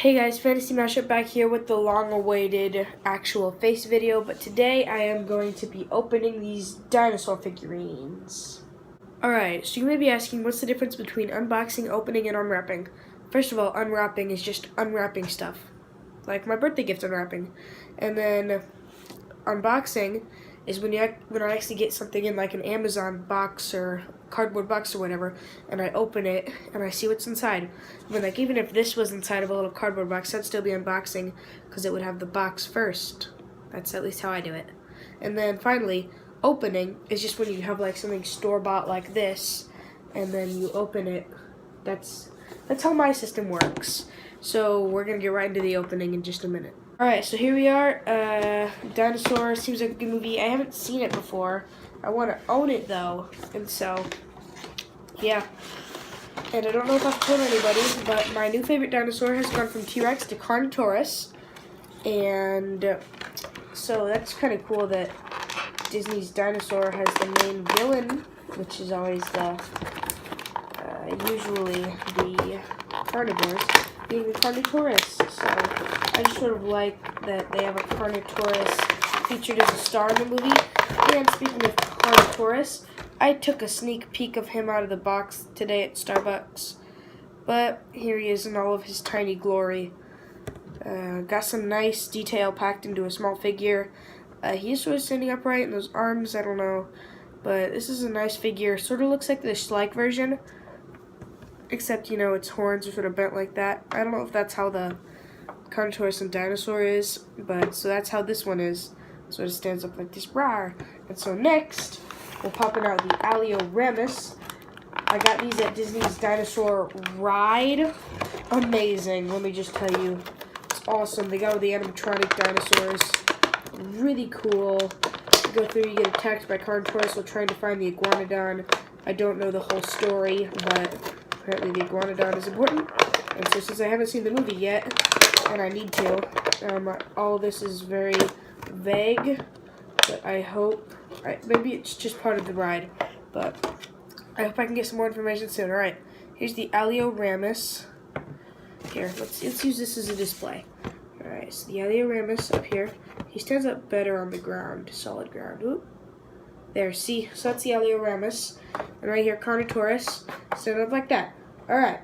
Hey guys, Fantasy Mashup back here with the long-awaited actual face video, but today I am going to be opening these dinosaur figurines. Alright, so you may be asking, what's the difference between unboxing, opening, and unwrapping? First of all, unwrapping is just unwrapping stuff, like my birthday gift unwrapping. And then unboxing is when I actually get something in like an Amazon box or cardboard box or whatever, and I open it and I see what's inside. But like, even if this was inside of a little cardboard box, that'd still be unboxing because it would have the box first. That's at least how I do it. And then finally, opening is just when you have like something store-bought like this, and then you open it. That's how my system works. So we're gonna get right into the opening in just a minute. Alright, so here we are. Dinosaur seems like a good movie. I haven't seen it before. I want to own it though, and so, yeah. And I don't know if I've told anybody, but my new favorite dinosaur has gone from T-Rex to Carnotaurus. And so that's kind of cool that Disney's dinosaur has the main villain, which is always usually the carnivores, being the Carnotaurus. So I just sort of like that they have a Carnotaurus featured as a star in the movie. And speaking of Carnotaurus, I took a sneak peek of him out of the box today at Starbucks. But here he is in all of his tiny glory. Got some nice detail packed into a small figure. He is sort of standing upright, and those arms, I don't know. But this is a nice figure. Sort of looks like the Schleich version, except, you know, its horns are sort of bent like that. I don't know if that's how the Carnotaurus and Dinosaur is, but so that's how this one is. So it stands up like this, rawr. And so next, we're popping out the Alioramus. I got these at Disney's Dinosaur Ride. Amazing, let me just tell you. It's awesome. They got all the animatronic dinosaurs. Really cool. You go through, you get attacked by Carnotaurus while trying to find the Iguanodon. I don't know the whole story, but apparently the Iguanodon is important. And so since I haven't seen the movie yet, and I need to, all this is very vague, but I hope, maybe it's just part of the ride, but I hope I can get some more information soon. Alright, here's the Alioramus. Here, let's use this as a display. Alright, so the Alioramus up here, he stands up better on the ground, solid ground. Oop. There, see, so that's the Alioramus, and right here, Carnotaurus, stand up like that. Alright,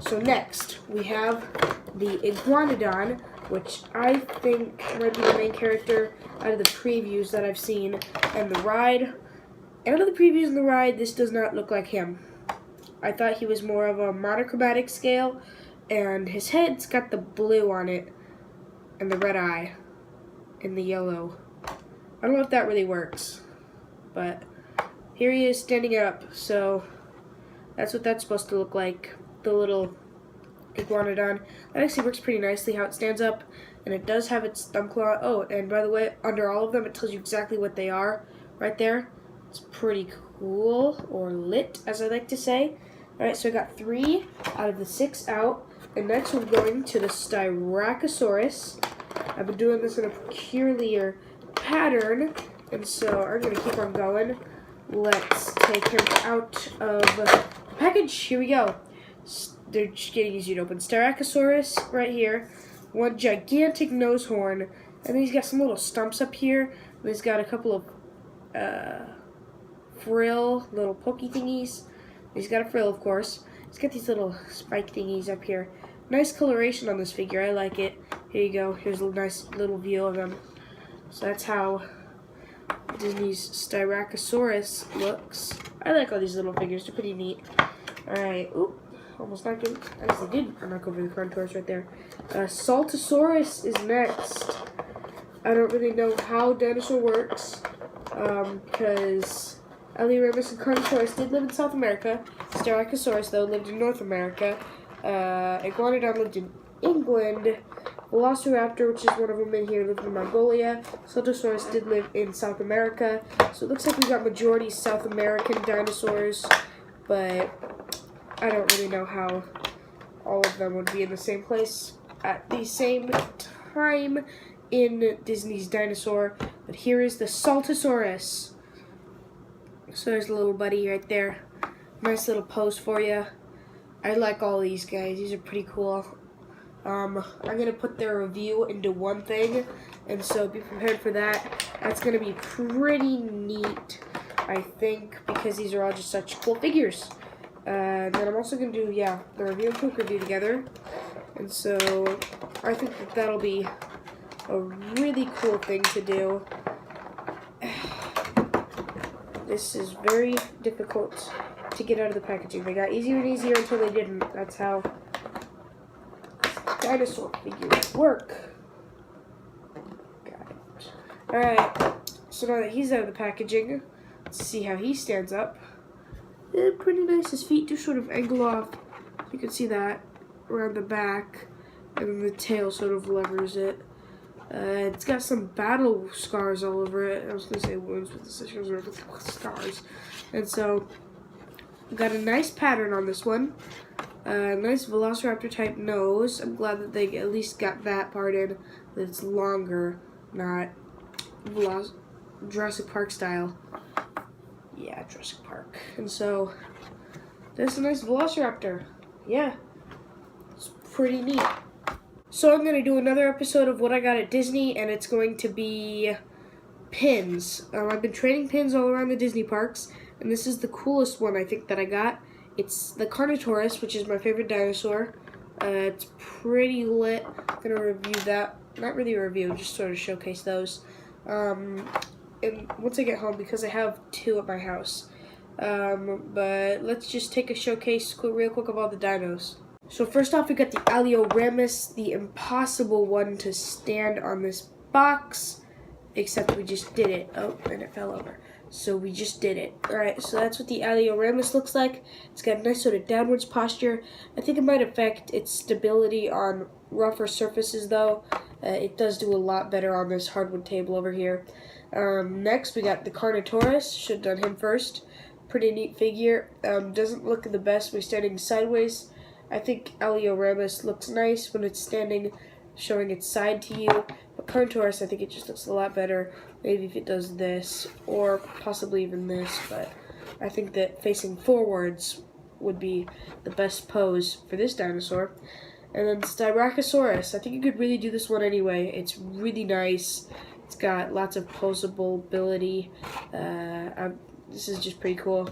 so next, we have the Iguanodon, which I think might be the main character out of the previews that I've seen, and the ride. Out of the previews and the ride, this does not look like him. I thought he was more of a monochromatic scale, and his head's got the blue on it, and the red eye, and the yellow. I don't know if that really works, but here he is standing up, so that's what that's supposed to look like, the little Iguanodon. That actually works pretty nicely how it stands up, and it does have its thumb claw. Oh, and by the way, under all of them, it tells you exactly what they are right there. It's pretty cool, or lit, as I like to say. Alright, so I got 3 out of the 6 out, and next we're going to the Styracosaurus. I've been doing this in a peculiar pattern, and so I'm going to keep on going. Let's take him out of the package. Here we go. They're just getting easy to open. Styracosaurus right here. One gigantic nose horn. And then he's got some little stumps up here. And he's got a couple of frill, little pokey thingies. He's got a frill, of course. He's got these little spike thingies up here. Nice coloration on this figure. I like it. Here you go. Here's a nice little view of him. So that's how Disney's Styracosaurus looks. I like all these little figures. They're pretty neat. Alright. Oop. Almost knocked him. I guess I did knock over the Carnotaurus right there. Saltosaurus is next. I don't really know how dinosaur works, because Alioramus and Carnotaurus did live in South America. Styracosaurus, though, lived in North America. Iguanodon lived in England. Velociraptor, which is one of them in here, lived in Mongolia. Saltosaurus did live in South America. So it looks like we got majority South American dinosaurs, but I don't really know how all of them would be in the same place at the same time in Disney's Dinosaur. But here is the Saltosaurus. So there's a little buddy right there. Nice little pose for you. I like all these guys. These are pretty cool. I'm going to put their review into one thing, and so be prepared for that. That's going to be pretty neat, I think, because these are all just such cool figures. And then I'm also going to do, the review and quick review together. And so I think that that'll be a really cool thing to do. This is very difficult to get out of the packaging. They got easier and easier until they didn't. That's how dinosaur figures work. Got it. Alright, so now that he's out of the packaging, let's see how he stands up. Pretty nice. His feet do sort of angle off. You can see that around the back, and then the tail sort of levers it. It's got some battle scars all over it. I was going to say wounds, but this is scars. And so, got a nice pattern on this one. Nice Velociraptor type nose. I'm glad that they at least got that part in, that it's longer, not Jurassic Park style. Yeah, Jurassic Park. And so, there's a nice Velociraptor. Yeah, it's pretty neat. So I'm going to do another episode of what I got at Disney, and it's going to be pins. I've been trading pins all around the Disney parks, and this is the coolest one I think that I got. It's the Carnotaurus, which is my favorite dinosaur. It's pretty lit. I'm going to review that. Not really a review, just sort of showcase those. And once I get home, because I have 2 at my house. But let's just take a showcase real quick of all the dinos. So first off, we got the Alioramus, the impossible one to stand on this box, except we just did it. Oh, and it fell over. So we just did it. Alright, so that's what the Alioramus looks like. It's got a nice sort of downwards posture. I think it might affect its stability on rougher surfaces, though. It does do a lot better on this hardwood table over here. Next, we got the Carnotaurus. Should have done him first. Pretty neat figure. Doesn't look the best when standing sideways. I think Alioramus looks nice when it's standing, showing its side to you. But Carnotaurus, I think it just looks a lot better. Maybe if it does this, or possibly even this. But I think that facing forwards would be the best pose for this dinosaur. And then Styracosaurus. I think you could really do this one anyway. It's really nice. It's got lots of posable ability. This is just pretty cool.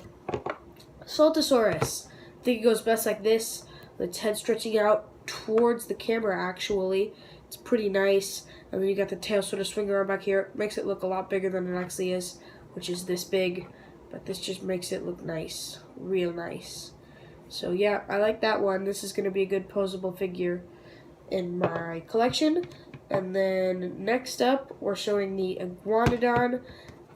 Saltosaurus. I think it goes best like this. Its head stretching out towards the camera, actually. It's pretty nice. And then you got the tail sort of swinging around back here. It makes it look a lot bigger than it actually is, which is this big. But this just makes it look nice. Real nice. So yeah, I like that one. This is going to be a good posable figure in my collection. And then next up, we're showing the Iguanodon.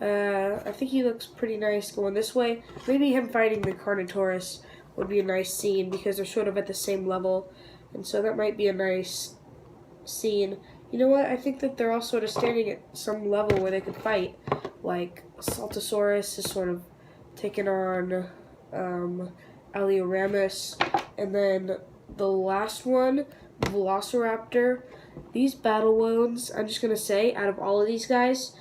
I think he looks pretty nice going this way. Maybe him fighting the Carnotaurus would be a nice scene because they're sort of at the same level. And so that might be a nice scene. You know what? I think that they're all sort of standing at some level where they could fight. Like, Saltosaurus is sort of taking on Alioramus. And then the last one, Velociraptor. These battle wounds, I'm just going to say, out of all of these guys,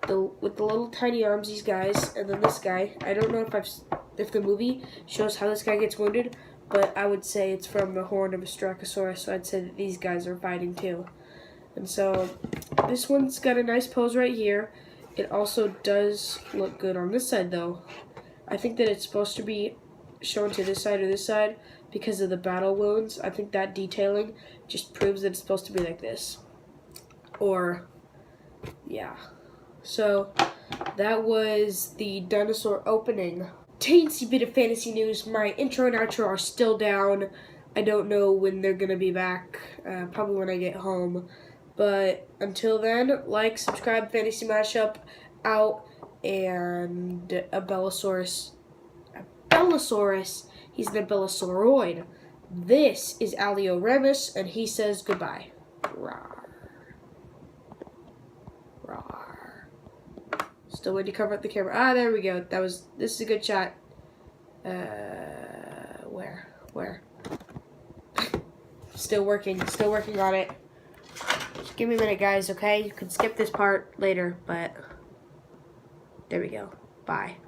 with the little tiny arms, these guys, and then this guy, I don't know if the movie shows how this guy gets wounded, but I would say it's from the horn of a Styracosaurus, so I'd say that these guys are fighting too. And so, this one's got a nice pose right here. It also does look good on this side, though. I think that it's supposed to be shown to this side or this side because of the battle wounds. I think that detailing just proves that it's supposed to be like this. Or, yeah. So, that was the dinosaur opening. Teensy bit of fantasy news. My intro and outro are still down. I don't know when they're going to be back. Probably when I get home. But until then, like, subscribe, Fantasy Mashup out, and Abellosaurus. He's an Abellosauroid. This is Alioramus, and he says goodbye. Rawr. Rawr. Still waiting to cover up the camera. Ah, there we go. This is a good shot. Where? Still working on it. Just give me a minute, guys, okay? You can skip this part later, but there we go. Bye.